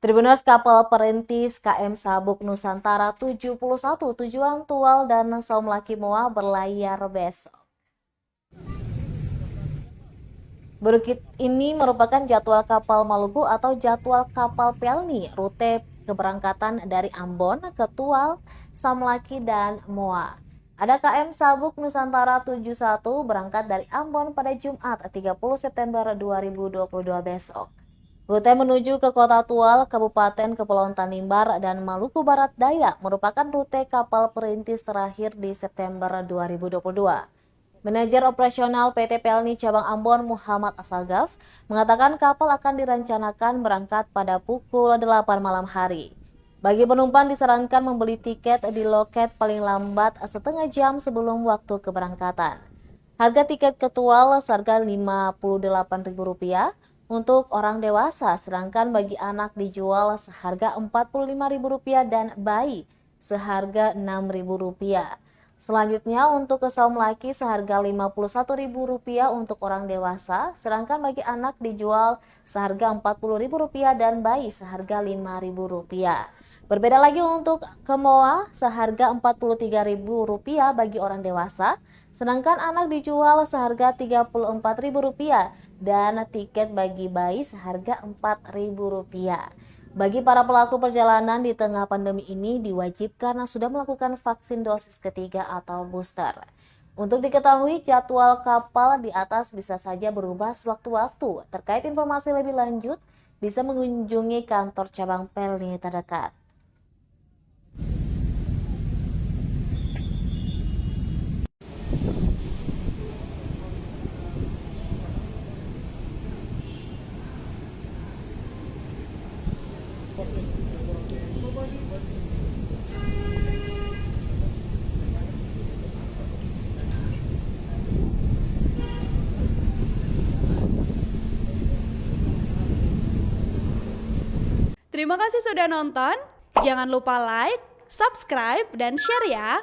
Tribunas kapal perintis KM Sabuk Nusantara 71 tujuan Tual dan Saum Laki Moa berlayar besok. Bukit ini merupakan jadwal kapal Maluku atau jadwal kapal Pelni, rute keberangkatan dari Ambon ke Tual, Saum Laki, dan Moa. Ada KM Sabuk Nusantara 71 berangkat dari Ambon pada Jumat 30 September 2022 besok. Rute menuju ke Kota Tual, Kabupaten Kepulauan Tanimbar, dan Maluku Barat Daya merupakan rute kapal perintis terakhir di September 2022. Manajer operasional PT Pelni Cabang Ambon Muhammad Asagaf mengatakan kapal akan direncanakan berangkat pada pukul 8 malam hari. Bagi penumpang disarankan membeli tiket di loket paling lambat setengah jam sebelum waktu keberangkatan. Harga tiket ke Tual seharga Rp58.000 untuk orang dewasa, sedangkan bagi anak dijual seharga Rp45.000 dan bayi seharga Rp6.000. Selanjutnya untuk ke Saum Laki seharga Rp51.000 untuk orang dewasa, sedangkan bagi anak dijual seharga Rp40.000 dan bayi seharga Rp5.000. Berbeda lagi untuk ke Moa seharga Rp43.000 bagi orang dewasa, sedangkan anak dijual seharga Rp34.000 dan tiket bagi bayi seharga Rp4.000. Bagi para pelaku perjalanan di tengah pandemi ini diwajibkan sudah melakukan vaksin dosis ketiga atau booster. Untuk diketahui jadwal kapal di atas bisa saja berubah sewaktu-waktu. Terkait informasi lebih lanjut bisa mengunjungi kantor cabang Pelni terdekat. Terima kasih sudah nonton. Jangan lupa like, subscribe, dan share ya.